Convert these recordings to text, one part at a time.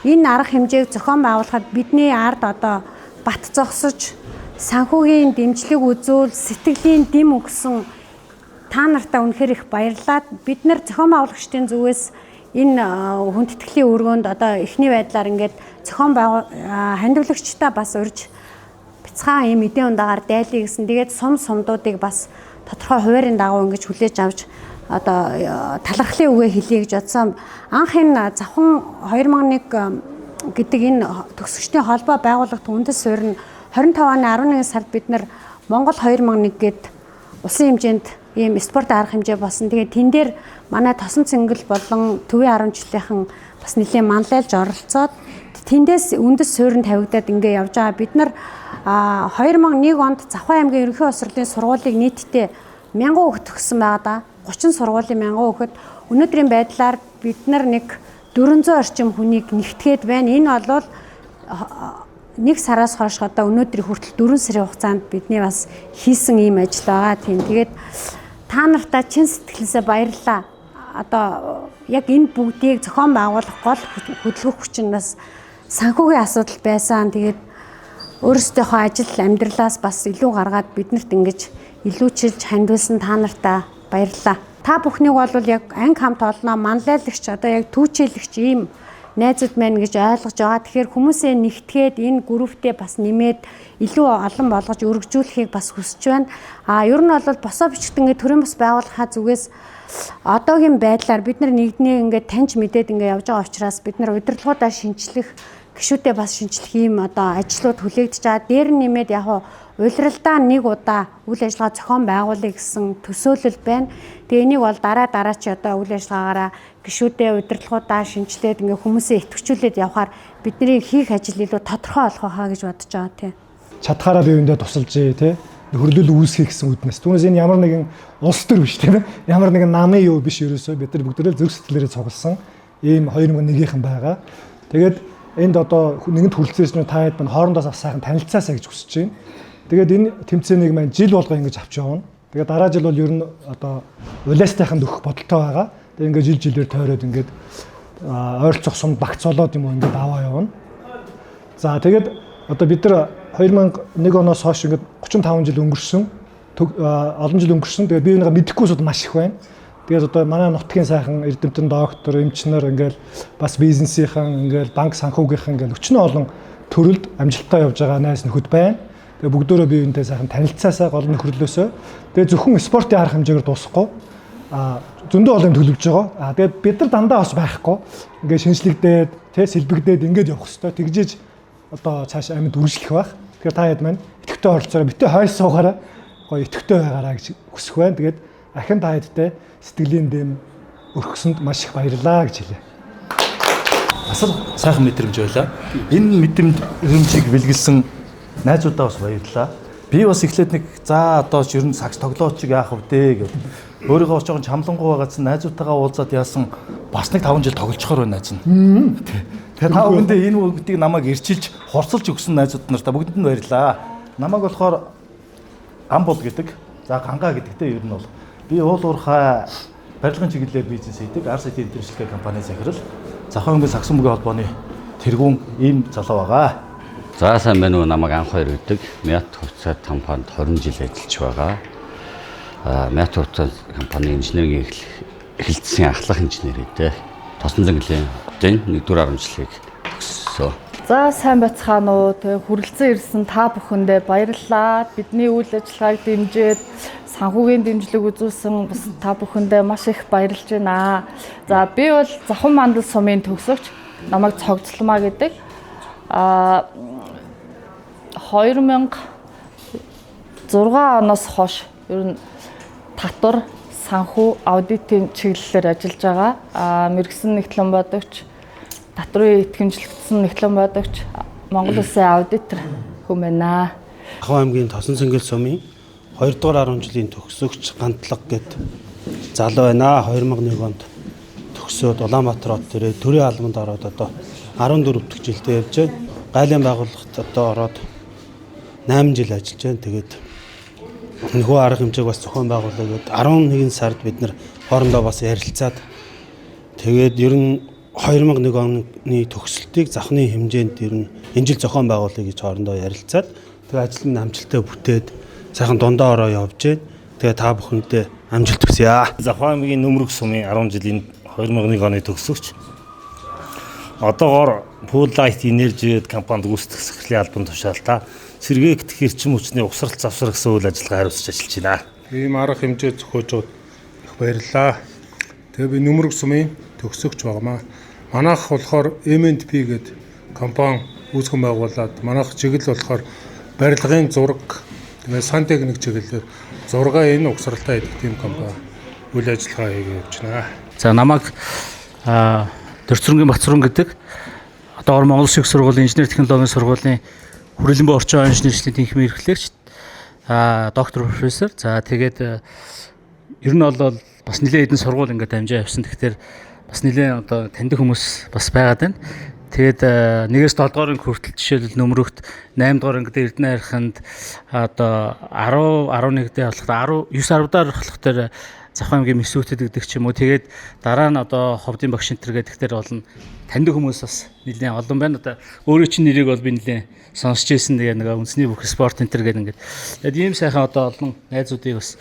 Энэ арга хэмжээг зохион байгуулахад бидний ард одоо бат зогсож санхүүгийн дэмжлэг үзүүл сэтгэлийн дэм өгсөн та нартаа үнэхээр их баярлалаа. Бид нар зохион байгуулагчдын зүгээс энэ хүндэтгэлийн өргөөнд одоо эхний байдлаар ингээд зохион хандивлагчтай бас урьж бяцхан ийм эдийн ундаагаар дайлъя гэсэн. Тэгээд сумдуудыг бас тодорхой хуваарийн дагуу ингэж хүлээж авч одоо талархлын үгээ хэлье гэж бодсон. Анх энэ завхан 2001 гэдэг энэ төгсөгчдийн холбоо байгууллагт үндэс суурь нь 25 оны 11 сард бид нар Монгол 2001 гээд улсын хэмжээнд ийм спорт арга хэмжээ болсон. Тэгээд тэн дээр манай тосон цэнгэл болон төвийн 10 жилийнхэн бас нэлийн манлайлж оролцоод тэндээс үндэс суурьнд тавигдаад ингээ явж байгаа. Бид нар 2001 онд Завхан аймгийн ерөнхий боловсролын сургуулийг нийтдээ 1000 хүүхэд төгссөн байгаа да. 30 сургуулийн 1000 хүүхэд. Өнөөдрийн байдлаар бид нар нэг 400 орчим хүнийг нэгтгээд байна. Энэ бол нэг сараас хойш одоо өнөөдрийн хүртэл 4 сарын хугацаанд бидний бас хийсэн ийм ажил байгаа. Тийм. Тэгээд та нартаа чин сэтгэлээсээ баярлалаа. Одоо яг энэ бүгдийг зохион байгуулах гол хөдөлгөх хүч нь бас санхүүгийн асуудал байсан. Тэгээд өөрсдийнхөө ажил амьдралаас бас илүү гаргаад биднэрт ингэж илүүчилж хандуулсан та нартаа баярлалаа. Та бүхнийг бол яг анги хамт олноо манлайлагч одоо яг түүчилэгч ийм найзууд маань гэж ойлгож байгаа. Тэгэхээр хүмүүсээ нэгтгээд энэ групптэй бас нэмээд илүү олон болгож өргөжүүлэхийг бас хүсэж байна. Ер нь бол босоо бичгт ингээд төрийн бас байгуулахаа зүгээс одоогийн байдлаар бид нар нэгднээ ингээд таньж мэдээд ингээд явж байгаа учраас бид нар удирдлагуудаа шинчлэх гишүүдэд бас шинчлэх ийм одоо ажлууд хүлээгдэж байгаа. Дээр нь нэмээд яг улиралдаа нэг удаа үйл ажиллагаа зохион байгуулъя гэсэн төсөөлөл байна. Тэгээ энийг бол дараа чи одоо үйл ажиллагаагаараа гишүүдээ удирдлагуудаа шинчлээд ингээ хүмүүсээ идэвхжүүлээд явхаар бидний хийх ажил илүү тодорхой болох байхаа гэж бодож байгаа тийм. Чадхаараа биеиндээ тусалж тий хөрлөл үүсгэх гэсэн үднэс. Түүнээс энэ ямар нэгэн улс төр биш тийм ямар нэгэн намын юу биш ерөөсөө бид нар бүгдээрээ зөв сэтгэлээрээ цугласан ийм 2001-ийнхэн байгаа. Тэгээд энд одоо нэгэнт хүрэлцээснүү та хэд мань хоорондоо сайхан танилцаасаа гэж хүсэж байна. Тэгээд энэ тэмцээнийг маань жил болго ингэж авч явна. Тэгээд дараа жил бол ер нь одоо улаастайханд өгөх бодолтой байгаа. Тэгээд ингээд жилээр тойроод ингээд ойролцоох сумд багцолоод юм уу ингээд аваа явна. За тэгээд одоо бид нар 2001 оноос хойш ингээд 35 жил өнгөрсөн. Олон жил өнгөрсөн. Тэгээд би энийг мэдэхгүйсүүд маш их байна. Тэгээд одоо манай нутгийн сайхан эрдэмтэн доктор, эмчнэр ингээд бас бизнесийнхэн ингээд банк санхүүгийнхэн ингээд өчнөө олон төрөлд амжилттай явж байгаа найз нөхөд байна. Тэгээ бүгдөө биеинтэй сайхан танилцаасаа гол нөхөрлөөсөө. Тэгээ зөвхөн спортын арга хэмжээгээр дуусахгүй зөндөө олон төлөвлөж байгаа. Тэгээд бид нар дандаа бас байхгүй. Ингээд шинжлэгдээд, сэлбэгдээд ингээд явах хэрэгтэй. Тэгжиж одоо цааш амьд үржлэх байх. Тэгэхээр та хэд маань идэвхтэй оролцоороо битээ хойш суугаараа гоё идэвхтэй байгаараа гэж хүсэх байна. Тэгээд ахин та хэдтэй сэтгэлийн дэм өргөсөнд маш их баярлалаа гэж хэлье. Асар сайхан мэдрэмж байлаа. Энэ мэдрэмжийг бэлгэлсэн найзуудаа бас баярлалаа. Би бас эхлээд нэг за одоо ч ер нь сагс тоглооч яах вэ гэдэг. Өөрийгөө жоохон чамлангуй байгаадсан найзуудтайгаа уулзаад яасан бас нэг 5 жил тоглолцохоор байна найз нь. Тэгэхээр та бүхэндээ энэ бүгдийг намайг ирчилж хорцолж өгсөн найзууд нартаа бүгдэнд нь баярлалаа. Намайг болохоор Амбул гэдэг. За Гангаа гэдэгтэй ер нь бол би уул уурхай барилгын чиглэлээр бизнес хийдэг. RCT Интернэшнл компани захирал Завхан аймгийн Сагсан бүгийн холбооны тэргүүн ийм залуу байгаа. За сайн байна уу, намайг анх хоёр гэдэг. Мят хувьцаа компанид 20 жил ажиллаж байгаа. Мят хувьцаа компани инженерийн эхлэлцсэн ахлах инженер гэдэг. Тосон зэнгэлийн 1-4 жилийг төгссөн. За сайн байцгаана уу. Тэгээ хүрэлцэн ирсэн та бүхэндээ баярлалаа. Бидний үйл ажиллагааг дэмжиж санхүүгийн дэмжлэг үзүүлсэн бас та бүхэндээ маш их баярлж байна. За би бол Завхан мандал сумын төгсөгч. Намайг Цогцлмаа гэдэг. 2006 оноос хойш ер нь татвар, санхүү, аудитын чиглэлээр ажиллаж байгаа. Мэргэсэн нэгтлэн бодогч, татврын итгэмжлэгдсэн нэгтлэн бодогч, Монгол Улсын аудитор хүн байна. Завхан аймгийн Тосон цэнгэл сумын 2 дугаар 10 жилийн төгсөгч Гантлаг гэд залуу байна. 2001 онд төгсөөд Улаанбаатар хот төрөө төрийн албанд ороод одоо 14 дахь жилдээ явж байна. Гайлын байгууллагт одоо ороод 8 жил ажиллаж байна. Тэгээд нөхөө арга хэмжээг бас зохион байгуулаад 11 сард бид нар хоорондоо бас ярилцаад тэгээд ер нь 2001 оны төгсөлтийг завхны хэмжээнд ер нь энэ жил зохион байгуулъя гэж хоорондоо ярилцаад тэгээ ажил нь амжилттай бүтээд сайхан дундаа ороо явж байна. Тэгээ та бүхэндээ амжилт хүсье. Завхан аймгийн Нөмрөг сумын 10 жилийн 2001 оны төгсөгч. Одоогоор Pool Light Energy компанид гүйцэтгэх сэхлийн албан тушаалтаа сэргээгдэх эрчим хүчний угсрал завсар гэсэн үйл ажиллагаа хариуцж ажиллаж байна. Ийм арга хэмжээ зохиож их баярлалаа. Тэгээ би Нөмрөг сумын төгсөгч байгаамаа. Манайх болохоор M&P гэдэг компани үүсгэн байгуулад манайх чиглэл болохоор барилгын зураг, тэгээ сантехник чиглэлээр зургаа энэ угсралтай идэх тийм компани үйл ажиллагаа хийгээд явж байна. За намайг Дөрцөрөнгийн Бацрун гэдэг одоогор Монгол шиг сургуулийн инженер технологийн сургуулийн хүрээлэн буй орчин үеийн инженерийн тэнхимийн эрхлэгч доктор профессор. За тэгээд ер нь бол бас нэлээд хэдэн сургууль ингээд дамжаа явсан. Тэгэхээр бас нэлээд одоо таньдаг хүмүүс бас байгаад байна. Тэгээд 1-ээс 7 дугаарыг хүртэл жишээлбэл Нөмрөгт 8 дугаар ангид Эрдэнэ хайрханд одоо 10 11 дээр болохоор 9 10 даар болох тэр Завхан аймгийн Мэсүүтэд гэдэг ч юм уу. Тэгээд дараа нь одоо Ховдын багш энтер гэдэг тэр болно. Таньдаг хүмүүс бас нэлээд олон байна. Одоо өөрөө чинь нэрийг бол би нэлээд сонсч ирсэн. Тэгээ нэг үндэсний бүх спорт энтер гэдэг ингээд. Тэгээд ийм сайхан одоо олон найзуудыг бас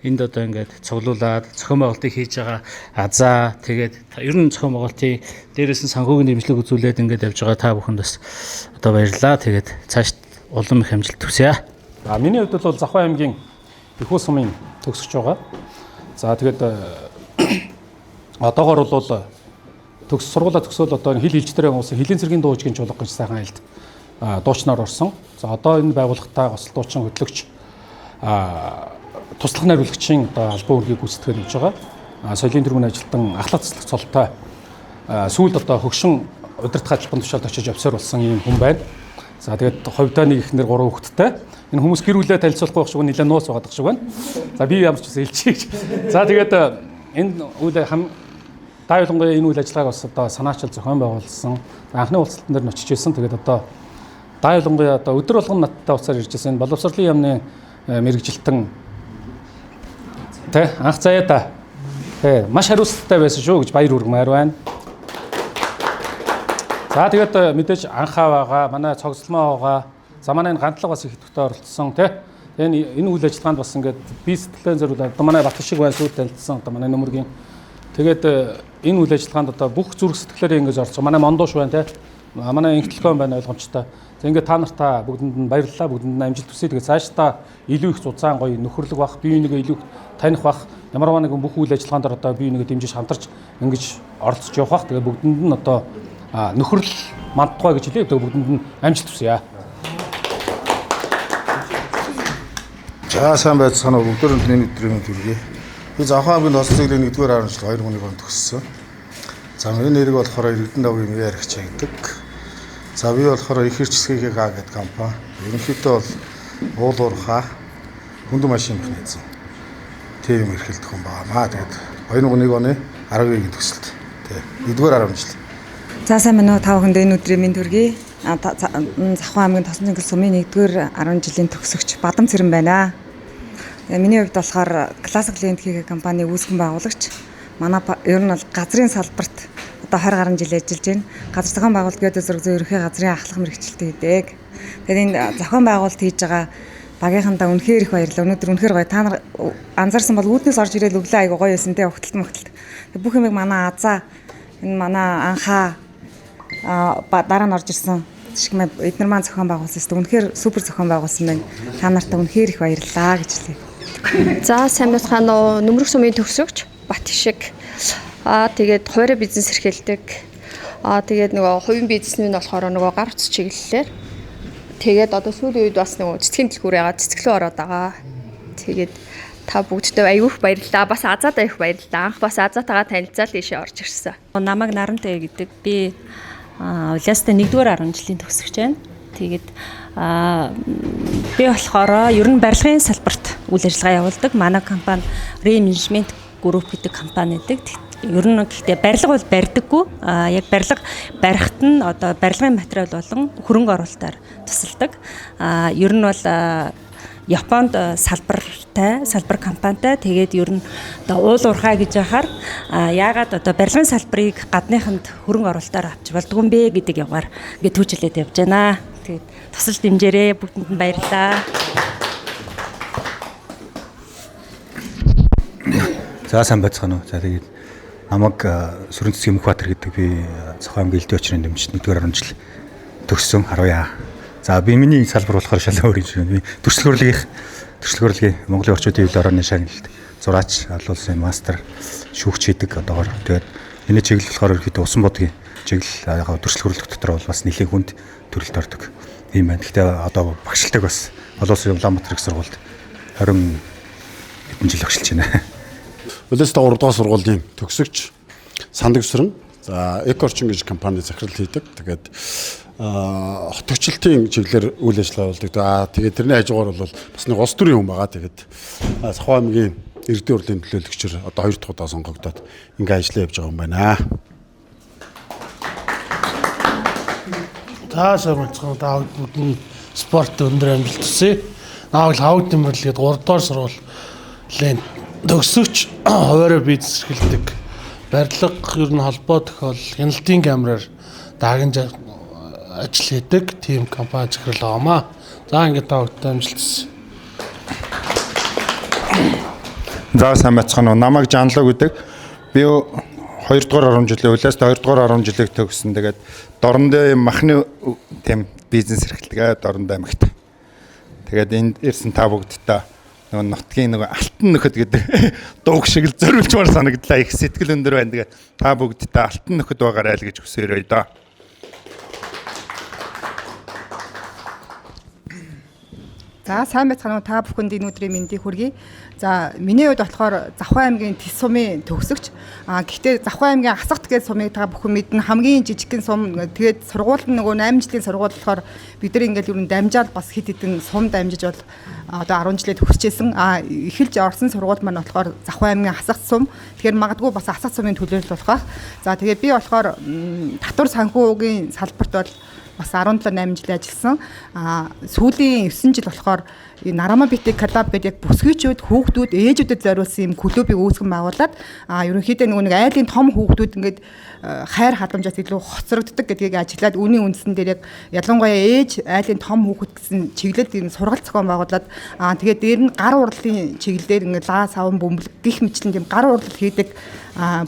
энд одоо ингээд цуглуулад зохион байгуулалтыг хийж байгаа. За тэгээд ер нь зохион байгуулалтыг дээрээс нь санхүүгийн дэмжлэг үзүүлээд ингээд явж байгаа та бүхэнд бас одоо баярлалаа. Тэгээд цааш улам их амжилт хүсье. Миний хувьд бол Завхан аймгийн Ихүү сумын төгсөж байгаа. За тэгээд одоогор бол сургуулаа төгсөөл одоо хил хэлжтэй уусан хилийн цэргийн дуужгийн чуулга гэж сайхан айлд дуучнаар орсон. За одоо энэ байгууллагатай госол дуучин хөтлөгч туслах найруулагчийн одоо албан үүргийг гүйцэтгэж явж байгаа. Соёлын төрийн ажилтан ахлах цэцлэх цолтой сүүлд одоо хөгшин удирдах албан тушаалд очиж офицер болсон юм хүн байна. За тэгээд ховдоо нэг ихнэр 3 хүүхэдтэй. Энэ хүмүүс гэр бүлээ танилцуулахгүй байх шиг нэлээд нууц байгаа шиг байна. За би ямар ч үсэн хэлчихье. За тэгээд энэ үйл та ялангуяа энэ үйл ажиллагааг бас одоо санаачил зохион байгуулсан. Анхны уулзалтан дээр нь очиж ирсэн. Тэгээд одоо та ялангуяа одоо өдөр болгон надтай уулзаар ирж ирсэн. Боловсролын яамны мэрэгжилтэн тэ анх заяа та. Тэ маш хариуцлагатай байсан шүү гэж баяр хүргэмээр байна. За тэгээд мэдээж анхаа байгаа, манай цогцлмоо байгаа. За манай энэ гандлага бас их төвтэй оролцсон тий. Энэ үйл ажиллагаанд бас ингээд би сэтгэлээ зориулаад одоо манай Бат шиг байна сүйд танилцсан одоо манай Нөмрөгийн. Тэгээд энэ үйл ажиллагаанд одоо бүх зүрх сэтгэлээрээ ингэж орцсон. Манай Мондоош байна тий. Манай инхтэлкон байна ойлгомжтой. За ингээд та нартаа бүгдэнд нь баярлалаа, бүгдэнд нь амжилт хүсье. Тэгээд цааш та илүү их зузаан гоё нөхөрлөг бах, бие бинийгээ илүү таних бах. Ямарваа нэгэн бүх үйл ажиллагаанд одоо бие бинийгээ дэмжиж хамтарч ингэж оролцож явах бах. Тэгээд бүгдэнд нь одоо нөхөрл мандтугай гэж хэлээ. Тэгээд бүгдэнд нь амжилт хүсье. За сайн байцгаана уу бүгдөө энэ өдрийн төргий. Би Завхан аймгийн Тосон цэглэлийн 1-р 10 жил 2001 онд төгссөн. За миний нэрийг болохоор Эрдэнэ давгийн Мэрэгч гэдэг. За би болохоор их хэрчсгийг гэдэг компани. Ерөнхийдөө бол уул уурхай хүндэн машин механизм тийм эрхэлдэг хүн байнамаа. Тэгээд 2001 оны 12-гийн төгсөлт. Тэгээ 1-р 10 жил. За сайн байна уу та бүхэнд энэ өдрийн минь төргий. Завхан аймгийн Тосон цэглэл сумын 1-р 10 жилийн төгсөгч Бадам Цэрэн байна. Миний хувьд болохоор Classic Land гэх компани үүсгэн байгуулагч. Манай ер нь бол газрын салбарт одоо 20 гаруй жил ажиллаж байна. Газар зохион байгуулалт гэдэг зэрэг зөөр ерхий газрын ахлах мэргэжилтэд хийдэг. Тэгээд энэ зохион байгуулалт хийж байгаа багийнхандаа үнэхээр их баярлалаа. Өнөөдөр үнэхээр гоё. Та нар анзаарсан бол үүднээс орж ирээд өглөө айгу гоё байсан те өгтөлт мөгтөлт. Бүх юмыг манай Азаа энэ манай анхаа дараа нь орж ирсэн шиг эднэр маань зохион байгуулсан юм. Үнэхээр супер зохион байгуулсан байна. Та нартай үнэхээр их баярлалаа гэж хэлье. За сайн байна уу? Нөмрөг сумын төгсөгч Бат шиг. Тэгээд хуваарь бизнес эрхэлдэг. Тэгээд нөгөө хувийн бизнес нь болохоор нөгөө гар утас чиглэлээр. Тэгээд одоо сүүлийн үед бас нөгөө цэцгийн дэлгүүр ягаад цэцгэлөө ороод байгаа. Тэгээд та бүгдтэй аягүй их баярлалаа. Бас Азаадаа их баярлалаа. Анх бас Азаатайгаа танилцаад ийшээ орж ирсэн. Намайг Нарантай гэдэг. Би Улаастай 1-р 10 жилийн төгсөгч байна. Тэгээд би болохоор ер нь барилгын салбарт үйл ажиллагаа явуулдаг. Манай компани Re-Management Group гэдэг компани гэдэг. Ер нь гэхдээ барилга бол барьдаггүй. Яг барилга барихт нь одоо барилгын материал болон хөрөнгө оруулалтаар тусалдаг. Ер нь бол Японд салбар компанитай тэгээд ер нь одоо уул уурхай гэж яхаар яагаад одоо барилгын салбарыг гадныханд хөрөнгө оруулалтаар авч болдгоо юм бэ гэдэг явгаар ингээд түүжлээд явж байна. Тэгээд тусалж дэмжээрэй, бүгдэнд нь баярлалаа. За сайн байцгаана уу. За тэгээд намайг Сүрэн цэцгийн Мөнхбаатар гэдэг би Цахим аймгийн элдв очрын дэмжигч 1-р 10 жил төгссөн 10. За би миний салбар болохоор шалаа өөр юм шиг. Би төрчлөгийн Монголын орчуудын хэвлэл орооны шагналд зураач, аль улсын мастер шүүгч хийдэг одоогоор. Тэгээд энэ чиглэл болохоор ерөөхдөө усан бодгийн чиглэл яг төрчлөглөх дотор бол бас нэлээд хүнд төрөлд ордог юм байна. Гэхдээ одоо багшилдаг бас олон улсын Улаанбаатар их сургуульд 20 хэдэн жил багшилж байна. Улаанбаатар 3 дугаар сургуулийн төгсөгч Сандаг Сүрэн. За Эко орчин гэж компани захирал хийдэг. Тэгээд хотогчлтын чиглэлээр үйл ажиллагаа болдог. Тэгээд тэрний хажуугаар бол бас нэг улс төрийн хүн байгаа. Тэгээд Сахуу аймгийн иргэдийн урлагийн төлөөлөгчөөр одоо 2 дахь удаа сонгогдоод ингээ ажиллаа явж байгаа юм байна. Таашаа мацхан бүгд спорт өндөр амжилт хүсье. Наавал хавд тэмдэглээд 3 дугаар сургуулийн төгсөгч хуваарь бизнес эрхэлдэг. Барилга ер нь холбоо тохиол хяналтын камераар дагнж ажил хийдэг тим компани захирал байгаамаа. За ингээд та бүхэнд амжилт хүсье. За сайн байцгаана уу. Намайг Жанлаа гэдэг. Би 2 дугаар 10 жилийн Улаанбаатар 2 дугаар 10 жилиг төгссөн. Тэгээд Дорндоо махны тийм бизнес эрхэлдэг. Дорндоо аймагт. Тэгээд энд ирсэн та бүгдтэй нөгөө нутгийн нөгөө алтан нөхөд гэдэг дууг шиг л зориулчмаар санагдлаа. Их сэтгэл өндөр байна. Тэгээд та бүгдтэй алтан нөхөд байгаарай л гэж хүсээрэй доо. За сайн байцгаана уу. Та бүхэнд энэ өдрийн мэндийг хүргэе. За миний хувьд болохоор Завхай аймгийн Тэс сумын төгсөгч. Гэхдээ Завхай аймгийн Асагт гэдэг сумыг та бүхэн мэднэ. Хамгийн жижигхэн сум. Тэгээд сургууль нь нөгөө 8 жилийн сургууль болохоор бид нар ингээл юу н дамжаад бас хэд хэдэн сум дамжиж бол одоо 10 жилээ төгсчихсэн. Эхэлж орсон сургууль маань болохоор Завхай аймгийн Асагт сум. Тэгэхээр магадгүй бас Асагт сумын төлөөлөл болох байх. За тэгээд би болохоор татвар санхүүгийн салбарт бол бас 17-8 жил ажилласан. Сүүлийн 9 жил болохоор Нарама битэг клуб гэдэг бүсгүйчүүд, хүүхдүүд, ээжүүдэд зориулсан юм клубыг үүсгэн байгуулад ерөнхийдөө нэг айлын том хүүхдүүд ингээд хайр халамжаас илүү хоцрогддог гэдгийг ажиглаад үүний үндсэн дээр яг ялангуяа ээж айлын том хүүхэд гэсэн чиглэлд энэ сургалт зохион байгуулад тэгээд дээр нь гар урлалын чиглэлээр ингээд лаа саван бөмбөлг гих мэтлэн тийм гар урлал хийдэг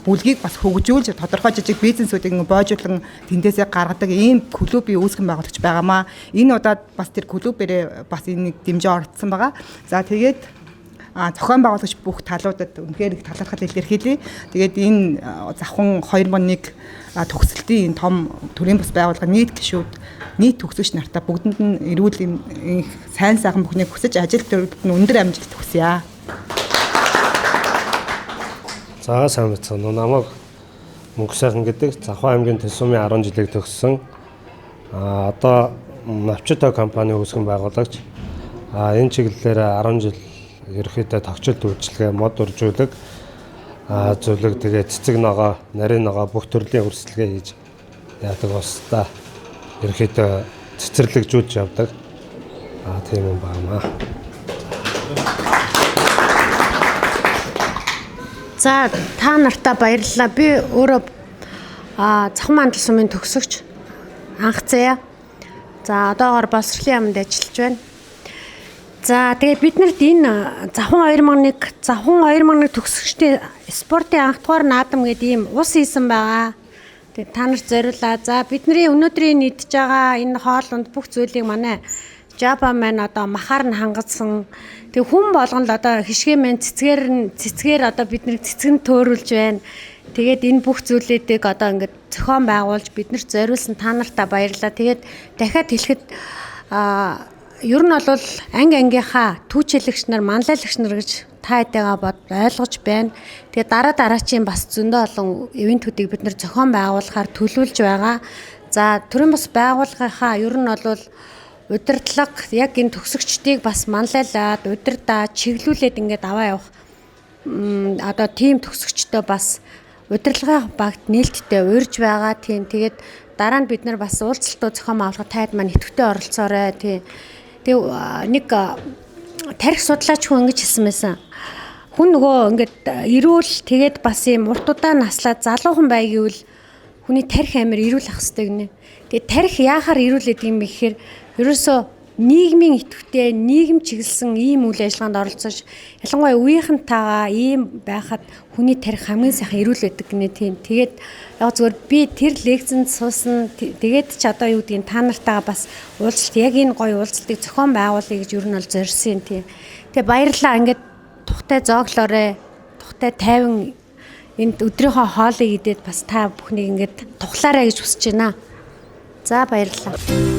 бүлгийг бас хөгжүүлж тодорхой жижиг бизнесүүдийг боожуулан тэндээсээ гаргадаг ийм клубыг үүсгэн байгуулагч байгаамаа. Энэ удаад бас тэр клубээрээ бас энийг дэмжиж орцсон байгаа. За тэгээд зохион байгуулагч бүх талуудад үнэхээр их талархал илэрхийлье. Тэгээд энэ завхан 2001 төгсөлтийн энэ том төрийн бас байгууллага нийт гишүүд, нийт төгсөгч нартаа бүгдэнд нь эрүүл сайн сайхан бүхнийг хүсэж ажил төрөлд нь өндөр амжилт хүсье. За сайн байна. Намайг Мөнх сайхан гэдэг Завхай аймгийн Тэс сумын 10 жилиг төгссөн. Одоо Навчтай компани үүсгэн байгуулагч. Энэ чиглэлээр 10 жил ерөөхдөө тогтчлт үйлчилгээ, мод үржүүлэг, зөвлөг тэгээ цэцэг ногоо, нарийн ногоо бүх төрлийн өрсөлдөө хийж яадаг баста ерөөхдөө цэцэрлэгжүүлж явдаг. Тийм юм байна. За та нартаа баярлалаа. Би өөрөө Цахим мандал сумын төгсөгч анх заяа. За одоогоор боловсролын яамд ажиллаж байна. За тэгээд биднэрт энэ Завхан 2001 төгсөгчдийн спортын анх дугаар наадам гэдэг ийм ус хийсэн байгаа. Тэгээд та нарт зориулаа. За бидний өнөөдрийн нийтж байгаа энэ хоолунд бүх зүйлийг манай Жапан маань одоо махаар нь хангацсан. Тэг хүн болгон л одоо хишгээ мэн цэцгээр одоо биднийг цэцгэн төөрүүлж байна. Тэгээд энэ бүх зүйлүүдийг одоо ингээд зохион байгуулж биднэрт зориулсан та нартаа баярлалаа. Тэгээд дахиад хэлэхэд ер нь бол ангийнхаа түүчилэгч нар, манлайлагч нар гэж та хэдийгээ ойлгож байна. Тэгээд дараачийн бас зөндөө олон ивэнтүүдийг бид нар зохион байгуулахаар төлөвлөж байгаа. За төрийн бас байгууллагынхаа ер нь бол удирдлага яг энэ төгсөгчдийг бас манлайлаад удирдаа чиглүүлээд ингээд аваа явах одоо тийм төгсөгчдөө бас удирдлагын багт нээлттэй урьж байгаа. Тийм тэгээд дараа нь бид нар бас уулзалтууд зохион байгуулахад таад маань идэвхтэй оролцоорой. Тийм нэг тарих судлаач хүн ингэж хэлсэн байсан. Хүн нөгөө ингээд эрүүл тэгээд бас юм уртудаа наслаад залуухан байгийн үл хүний тарих амир эрүүл ах хэвээр гинэ. Тэгээд тарих яахаар эрүүлээд юм бэ гэхээр ерөөсөө нийгмийн идэвхтэй нийгэм чиглэсэн ийм үйл ажиллагаанд оролцож ялангуяа үеийнхэнтэйгээ ийм байхад хүний тарих хамгийн сайхан эрүүл байдаг гинэ тийм. Тэгээд яг зүгээр би тэр лекцэнд суусан тэгээд ч одоо юу гэдгийг та нартайгаа бас уулзалт яг энэ гоё уулзалтыг зохион байгуулъя гэж юу нь бол зорьсон тийм. Тэгээ баярлалаа ингээд тухтай зооглоорой. Тухтай тайван энд өдрийнхөө хоолыг идээд бас та бүхнийг ингээд тухлаарай гэж хүсэж байна. За баярлалаа.